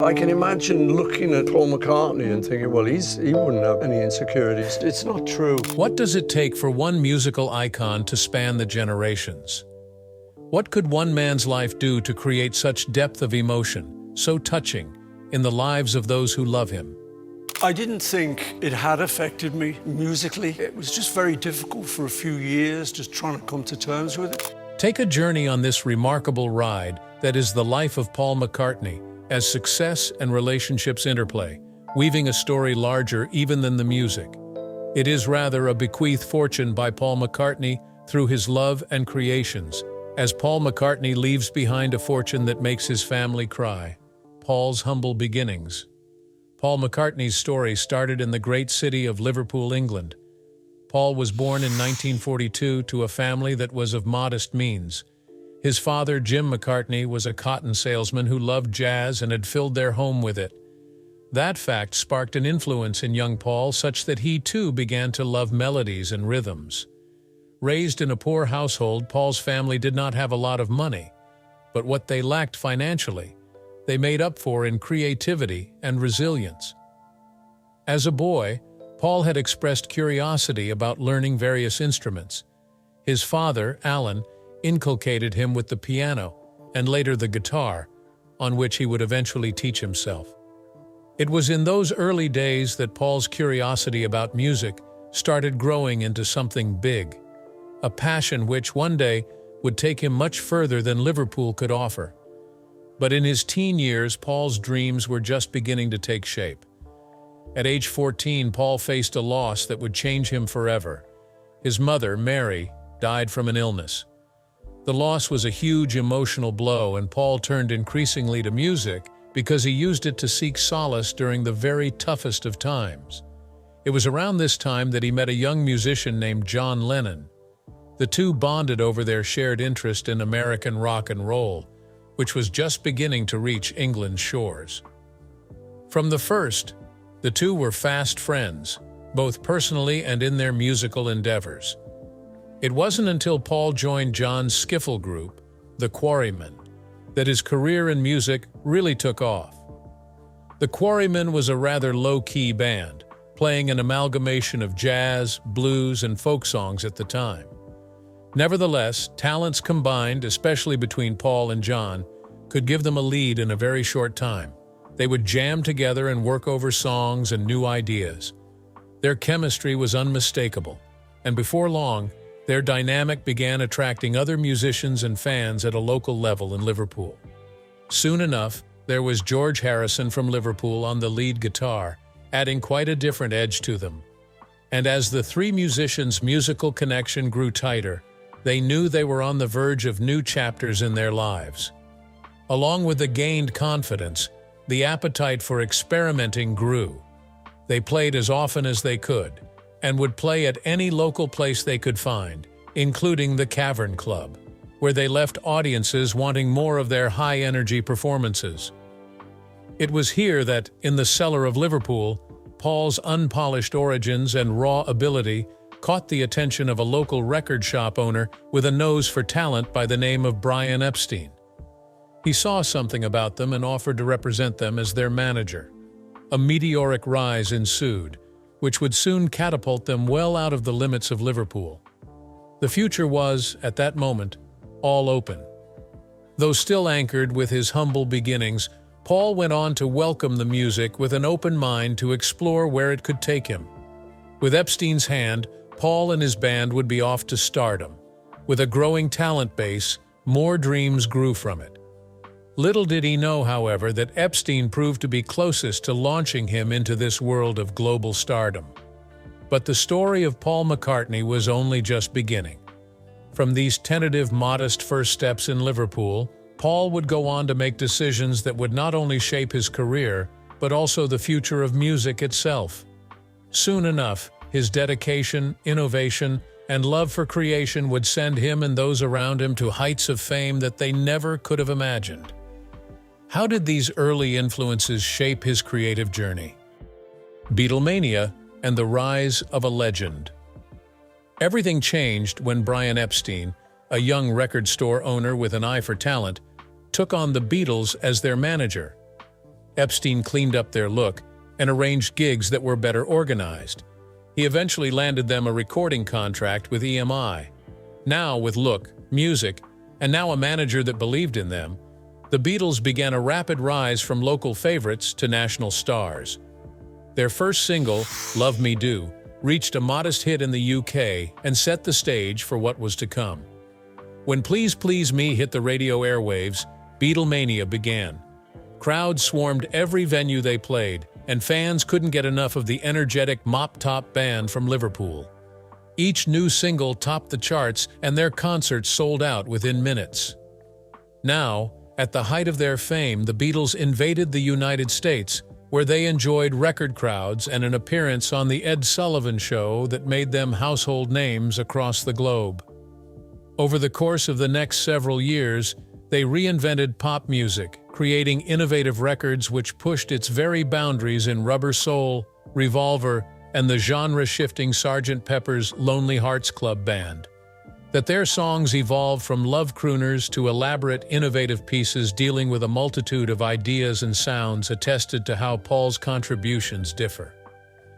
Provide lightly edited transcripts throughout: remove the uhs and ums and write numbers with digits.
I can imagine looking at Paul McCartney and thinking, well, he wouldn't have any insecurities. It's not true. What does it take for one musical icon to span the generations? What could one man's life do to create such depth of emotion, so touching, in the lives of those who love him? I didn't think it had affected me musically. It was just very difficult for a few years, just trying to come to terms with it. Take a journey on this remarkable ride that is the life of Paul McCartney, as success and relationships interplay, weaving a story larger even than the music. It is rather a bequeathed fortune by Paul McCartney through his love and creations, as Paul McCartney leaves behind a fortune that makes his family cry. Paul's humble beginnings. Paul McCartney's story started in the great city of Liverpool, England. Paul was born in 1942 to a family that was of modest means. His father, Jim McCartney, was a cotton salesman who loved jazz and had filled their home with it. That fact sparked an influence in young Paul such that he too began to love melodies and rhythms. Raised in a poor household, Paul's family did not have a lot of money, but what they lacked financially, they made up for in creativity and resilience. As a boy, Paul had expressed curiosity about learning various instruments. His father, Alan, inculcated him with the piano and later the guitar, on which he would eventually teach himself. It was in those early days that Paul's curiosity about music started growing into something big, a passion which one day would take him much further than Liverpool could offer. But in his teen years, Paul's dreams were just beginning to take shape. At age 14, Paul faced a loss that would change him forever. His mother, Mary, died from an illness. The loss was a huge emotional blow, and Paul turned increasingly to music because he used it to seek solace during the very toughest of times. It was around this time that he met a young musician named John Lennon. The two bonded over their shared interest in American rock and roll, which was just beginning to reach England's shores. From the first, the two were fast friends, both personally and in their musical endeavors. It wasn't until Paul joined John's skiffle group, the Quarrymen, that his career in music really took off. The Quarrymen was a rather low-key band, playing an amalgamation of jazz, blues, and folk songs at the time. Nevertheless, talents combined, especially between Paul and John, could give them a lead in a very short time. They would jam together and work over songs and new ideas. Their chemistry was unmistakable, and before long, their dynamic began attracting other musicians and fans at a local level in Liverpool. Soon enough, there was George Harrison from Liverpool on the lead guitar, adding quite a different edge to them. And as the three musicians' musical connection grew tighter, they knew they were on the verge of new chapters in their lives. Along with the gained confidence, the appetite for experimenting grew. They played as often as they could, and would play at any local place they could find, including the Cavern Club, where they left audiences wanting more of their high-energy performances. It was here that, in the cellar of Liverpool, Paul's unpolished origins and raw ability caught the attention of a local record shop owner with a nose for talent by the name of Brian Epstein. He saw something about them and offered to represent them as their manager. A meteoric rise ensued, which would soon catapult them well out of the limits of Liverpool. The future was, at that moment, all open. Though still anchored with his humble beginnings, Paul went on to welcome the music with an open mind to explore where it could take him. With Epstein's hand, Paul and his band would be off to stardom. With a growing talent base, more dreams grew from it. Little did he know, however, that Epstein proved to be closest to launching him into this world of global stardom. But the story of Paul McCartney was only just beginning. From these tentative, modest first steps in Liverpool, Paul would go on to make decisions that would not only shape his career, but also the future of music itself. Soon enough, his dedication, innovation, and love for creation would send him and those around him to heights of fame that they never could have imagined. How did these early influences shape his creative journey? Beatlemania and the rise of a legend. Everything changed when Brian Epstein, a young record store owner with an eye for talent, took on the Beatles as their manager. Epstein cleaned up their look and arranged gigs that were better organized. He eventually landed them a recording contract with EMI. Now, with look, music, and now a manager that believed in them, the Beatles began a rapid rise from local favorites to national stars. Their first single, Love Me Do, reached a modest hit in the UK and set the stage for what was to come. When Please Please Me hit the radio airwaves, Beatlemania began. Crowds swarmed every venue they played, and fans couldn't get enough of the energetic mop-top band from Liverpool. Each new single topped the charts, and their concerts sold out within minutes. Now, at the height of their fame, the Beatles invaded the United States, where they enjoyed record crowds and an appearance on The Ed Sullivan Show that made them household names across the globe. Over the course of the next several years, they reinvented pop music, creating innovative records which pushed its very boundaries in Rubber Soul, Revolver, and the genre-shifting Sgt. Pepper's Lonely Hearts Club Band. That their songs evolved from love crooners to elaborate, innovative pieces dealing with a multitude of ideas and sounds attested to how Paul's contributions differ.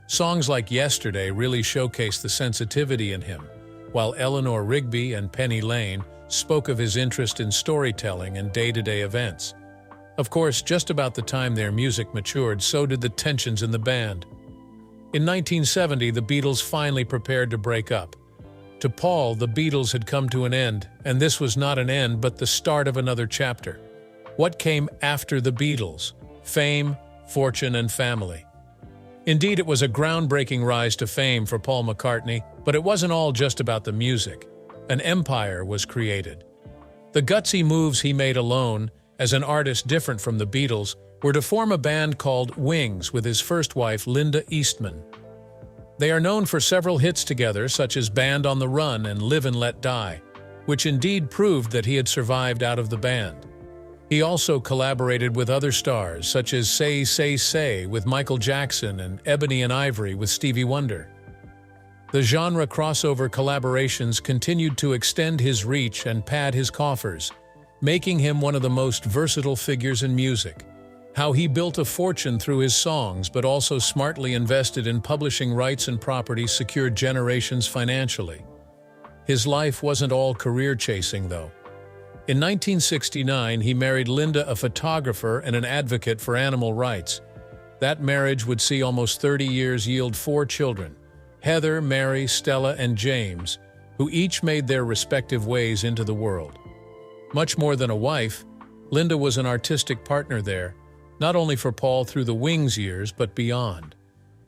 Songs like Yesterday really showcase the sensitivity in him, while Eleanor Rigby and Penny Lane spoke of his interest in storytelling and day-to-day events. Of course, just about the time their music matured, so did the tensions in the band. In 1970, the Beatles finally prepared to break up. To Paul, the Beatles had come to an end, and this was not an end but the start of another chapter. What came after the Beatles? Fame, fortune, and family. Indeed, it was a groundbreaking rise to fame for Paul McCartney, but it wasn't all just about the music. An empire was created. The gutsy moves he made alone, as an artist different from the Beatles, were to form a band called Wings with his first wife, Linda Eastman. They are known for several hits together, such as Band on the Run and Live and Let Die, which indeed proved that he had survived out of the band. He also collaborated with other stars, such as Say, Say, Say with Michael Jackson and Ebony and Ivory with Stevie Wonder. The genre crossover collaborations continued to extend his reach and pad his coffers, making him one of the most versatile figures in music. How he built a fortune through his songs but also smartly invested in publishing rights and property secured generations financially. His life wasn't all career chasing, though. In 1969, he married Linda, a photographer and an advocate for animal rights. That marriage would see almost 30 years yield 4 children, Heather, Mary, Stella, and James, who each made their respective ways into the world. Much more than a wife, Linda was an artistic partner there, not only for Paul through the Wings years, but beyond.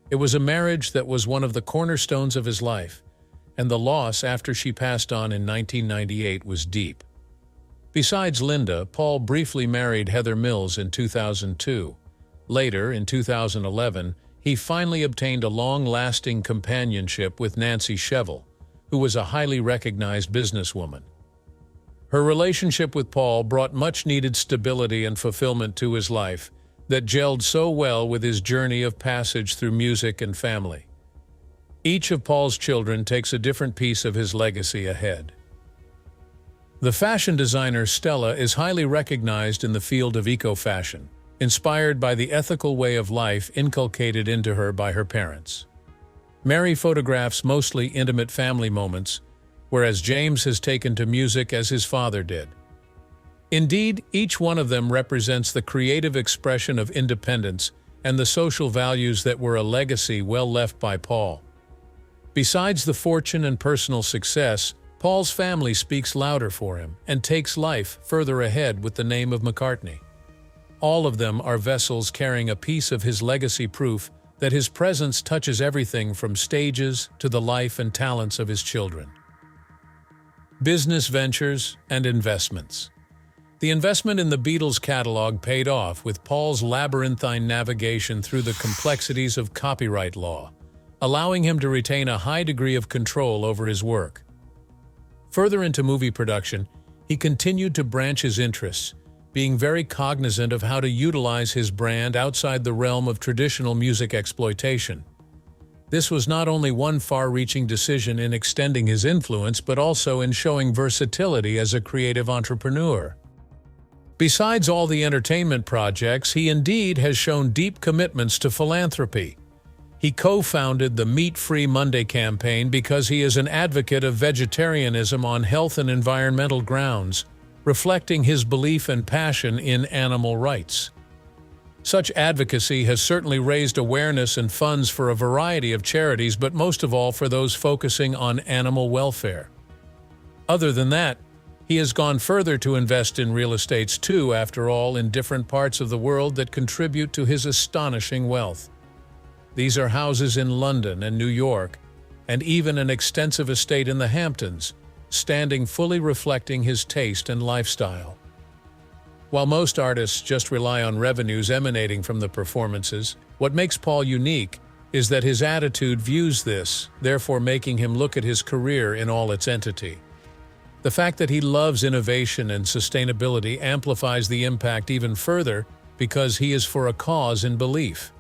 It was a marriage that was one of the cornerstones of his life, and the loss after she passed on in 1998 was deep. Besides Linda, Paul briefly married Heather Mills in 2002. Later, in 2011, he finally obtained a long-lasting companionship with Nancy Shevell, who was a highly recognized businesswoman. Her relationship with Paul brought much-needed stability and fulfillment to his life that gelled so well with his journey of passage through music and family. Each of Paul's children takes a different piece of his legacy ahead. The fashion designer Stella is highly recognized in the field of eco-fashion, inspired by the ethical way of life inculcated into her by her parents. Mary photographs mostly intimate family moments, whereas James has taken to music as his father did. Indeed, each one of them represents the creative expression of independence and the social values that were a legacy well left by Paul. Besides the fortune and personal success, Paul's family speaks louder for him and takes life further ahead with the name of McCartney. All of them are vessels carrying a piece of his legacy, proof that his presence touches everything from stages to the life and talents of his children. Business ventures and investments. The investment in the Beatles' catalog paid off with Paul's labyrinthine navigation through the complexities of copyright law, allowing him to retain a high degree of control over his work. Further into movie production, he continued to branch his interests, being very cognizant of how to utilize his brand outside the realm of traditional music exploitation. This was not only one far-reaching decision in extending his influence, but also in showing versatility as a creative entrepreneur. Besides all the entertainment projects, he indeed has shown deep commitments to philanthropy. He co-founded the Meat-Free Monday campaign because he is an advocate of vegetarianism on health and environmental grounds, reflecting his belief and passion in animal rights. Such advocacy has certainly raised awareness and funds for a variety of charities, but most of all for those focusing on animal welfare. Other than that, he has gone further to invest in real estates too, after all, in different parts of the world that contribute to his astonishing wealth. These are houses in London and New York, and even an extensive estate in the Hamptons, standing fully reflecting his taste and lifestyle. While most artists just rely on revenues emanating from the performances, what makes Paul unique is that his attitude views this, therefore making him look at his career in all its entity. The fact that he loves innovation and sustainability amplifies the impact even further because he is for a cause in belief.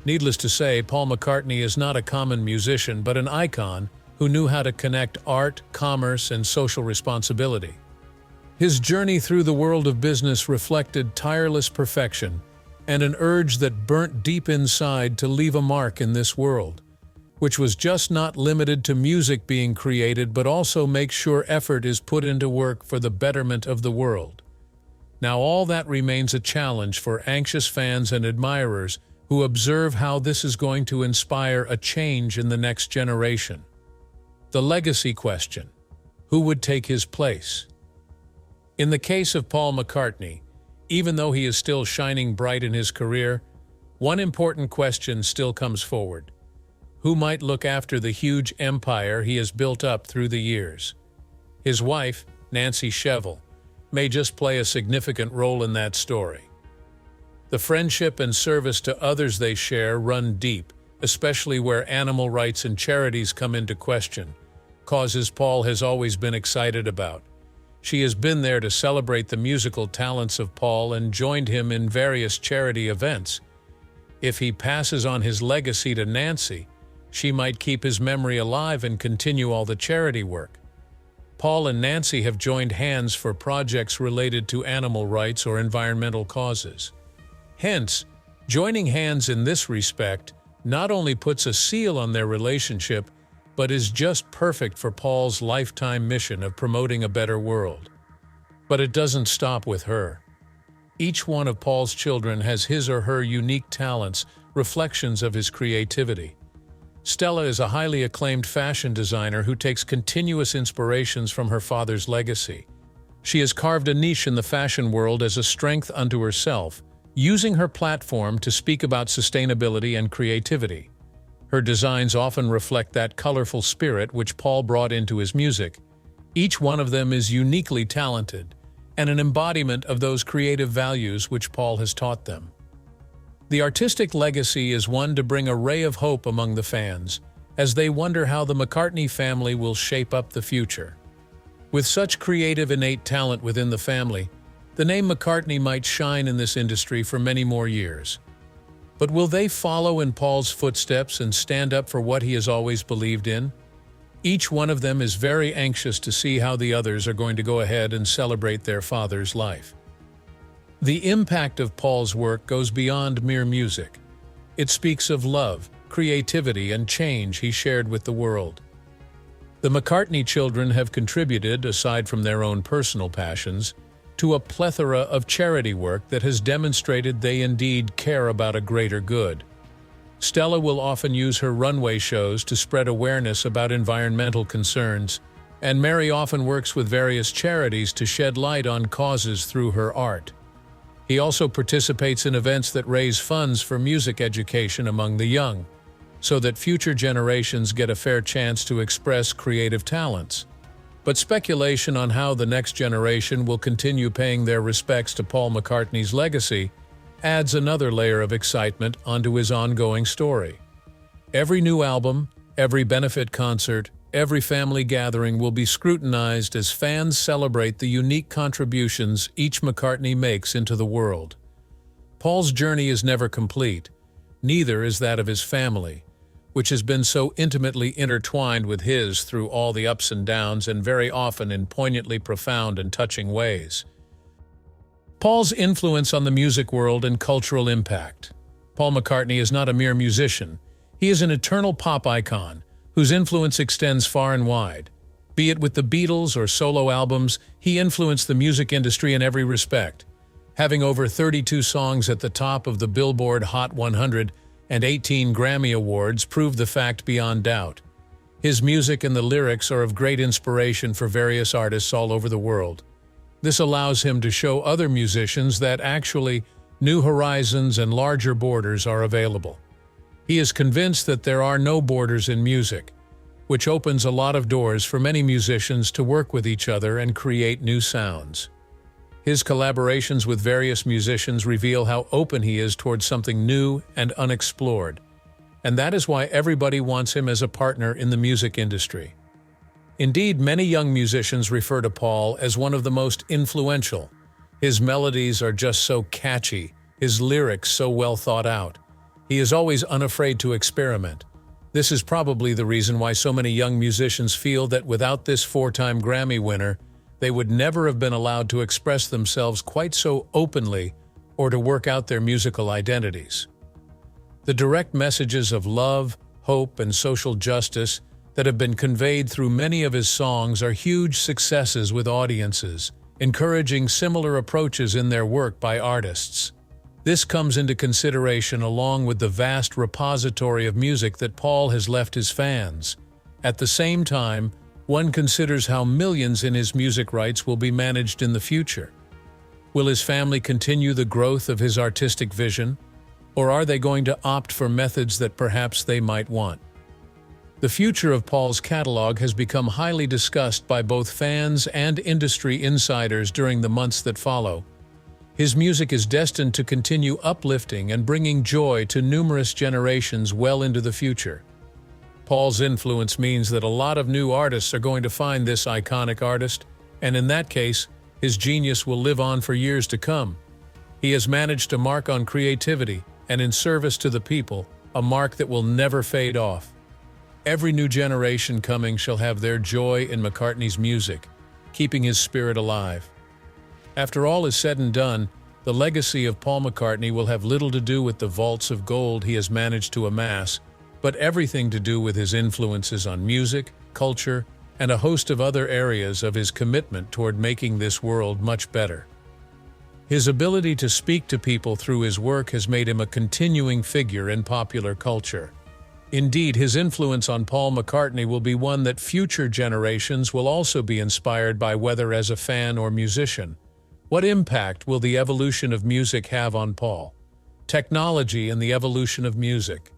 Needless to say, Paul McCartney is not a common musician, but an icon who knew how to connect art, commerce, and social responsibility. His journey through the world of business reflected tireless perfection and an urge that burnt deep inside to leave a mark in this world, which was just not limited to music being created, but also make sure effort is put into work for the betterment of the world. Now all that remains a challenge for anxious fans and admirers who observe how this is going to inspire a change in the next generation. The legacy question: who would take his place? In the case of Paul McCartney, even though he is still shining bright in his career, one important question still comes forward. Who might look after the huge empire he has built up through the years? His wife, Nancy Shevell, may just play a significant role in that story. The friendship and service to others they share run deep, especially where animal rights and charities come into question, causes Paul has always been excited about. She has been there to celebrate the musical talents of Paul and joined him in various charity events. If he passes on his legacy to Nancy, she might keep his memory alive and continue all the charity work. Paul and Nancy have joined hands for projects related to animal rights or environmental causes. Hence, joining hands in this respect not only puts a seal on their relationship, but is just perfect for Paul's lifetime mission of promoting a better world. But it doesn't stop with her. Each one of Paul's children has his or her unique talents, reflections of his creativity. Stella is a highly acclaimed fashion designer who takes continuous inspirations from her father's legacy. She has carved a niche in the fashion world as a strength unto herself, using her platform to speak about sustainability and creativity. Her designs often reflect that colorful spirit which Paul brought into his music. Each one of them is uniquely talented and an embodiment of those creative values which Paul has taught them. The artistic legacy is one to bring a ray of hope among the fans, as they wonder how the McCartney family will shape up the future. With such creative innate talent within the family, the name McCartney might shine in this industry for many more years. But will they follow in Paul's footsteps and stand up for what he has always believed in? Each one of them is very anxious to see how the others are going to go ahead and celebrate their father's life. The impact of Paul's work goes beyond mere music. It speaks of love, creativity, and change he shared with the world. The McCartney children have contributed, aside from their own personal passions, to a plethora of charity work that has demonstrated they indeed care about a greater good. Stella will often use her runway shows to spread awareness about environmental concerns, and Mary often works with various charities to shed light on causes through her art. He also participates in events that raise funds for music education among the young, so that future generations get a fair chance to express creative talents. But speculation on how the next generation will continue paying their respects to Paul McCartney's legacy adds another layer of excitement onto his ongoing story. Every new album, every benefit concert, every family gathering will be scrutinized as fans celebrate the unique contributions each McCartney makes into the world. Paul's journey is never complete, neither is that of his family, which has been so intimately intertwined with his through all the ups and downs and very often in poignantly profound and touching ways. Paul's influence on the music world and cultural impact. Paul McCartney is not a mere musician. He is an eternal pop icon whose influence extends far and wide. Be it with the Beatles or solo albums, he influenced the music industry in every respect. Having over 32 songs at the top of the Billboard Hot 100 and 18 Grammy Awards prove the fact beyond doubt. His music and the lyrics are of great inspiration for various artists all over the world. This allows him to show other musicians that actually new horizons and larger borders are available. He is convinced that there are no borders in music, which opens a lot of doors for many musicians to work with each other and create new sounds. His collaborations with various musicians reveal how open he is towards something new and unexplored, and that is why everybody wants him as a partner in the music industry. Indeed, many young musicians refer to Paul as one of the most influential. His melodies are just so catchy, his lyrics so well thought out. He is always unafraid to experiment. This is probably the reason why so many young musicians feel that without this four-time Grammy winner, they would never have been allowed to express themselves quite so openly or to work out their musical identities. The direct messages of love, hope, and social justice that have been conveyed through many of his songs are huge successes with audiences, encouraging similar approaches in their work by artists. This comes into consideration along with the vast repository of music that Paul has left his fans. At the same time, one considers how millions in his music rights will be managed in the future. Will his family continue the growth of his artistic vision? Or are they going to opt for methods that perhaps they might want? The future of Paul's catalog has become highly discussed by both fans and industry insiders during the months that follow. His music is destined to continue uplifting and bringing joy to numerous generations well into the future. Paul's influence means that a lot of new artists are going to find this iconic artist, and in that case, his genius will live on for years to come. He has managed to mark on creativity and in service to the people, a mark that will never fade off. Every new generation coming shall have their joy in McCartney's music, keeping his spirit alive. After all is said and done, the legacy of Paul McCartney will have little to do with the vaults of gold he has managed to amass, but everything to do with his influences on music, culture, and a host of other areas of his commitment toward making this world much better. His ability to speak to people through his work has made him a continuing figure in popular culture. Indeed, his influence on Paul McCartney will be one that future generations will also be inspired by, whether as a fan or musician. What impact will the evolution of music have on Paul? Technology and the evolution of music.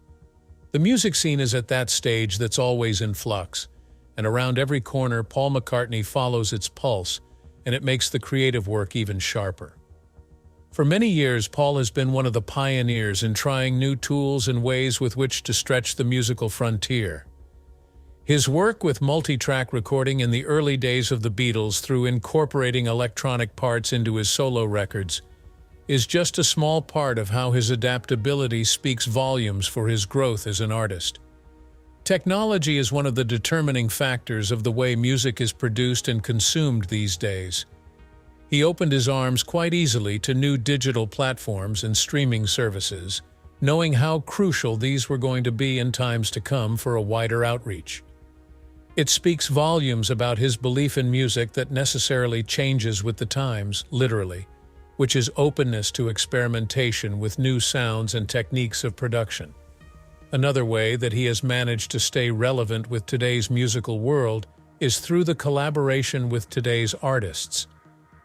The music scene is at that stage that's always in flux, and around every corner Paul McCartney follows its pulse, and it makes the creative work even sharper. For many years, Paul has been one of the pioneers in trying new tools and ways with which to stretch the musical frontier. His work with multi-track recording in the early days of the Beatles through incorporating electronic parts into his solo records is just a small part of how his adaptability speaks volumes for his growth as an artist. Technology is one of the determining factors of the way music is produced and consumed these days. He opened his arms quite easily to new digital platforms and streaming services, knowing how crucial these were going to be in times to come for a wider outreach. It speaks volumes about his belief in music that necessarily changes with the times, literally, which is openness to experimentation with new sounds and techniques of production. Another way that he has managed to stay relevant with today's musical world is through the collaboration with today's artists.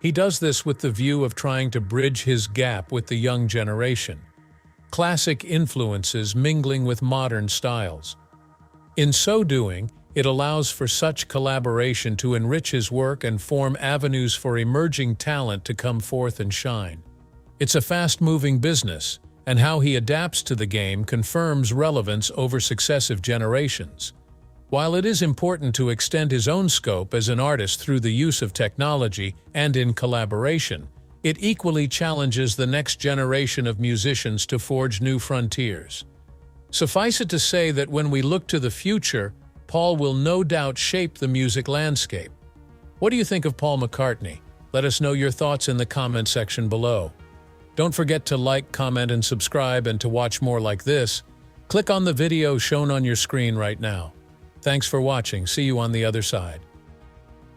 He does this with the view of trying to bridge his gap with the young generation, classic influences mingling with modern styles. In so doing, it allows for such collaboration to enrich his work and form avenues for emerging talent to come forth and shine. It's a fast-moving business, and how he adapts to the game confirms relevance over successive generations. While it is important to extend his own scope as an artist through the use of technology and in collaboration, it equally challenges the next generation of musicians to forge new frontiers. Suffice it to say that when we look to the future, Paul will no doubt shape the music landscape. What do you think of Paul McCartney? Let us know your thoughts in the comment section below. Don't forget to like, comment, and subscribe, and to watch more like this, click on the video shown on your screen right now. Thanks for watching. See you on the other side.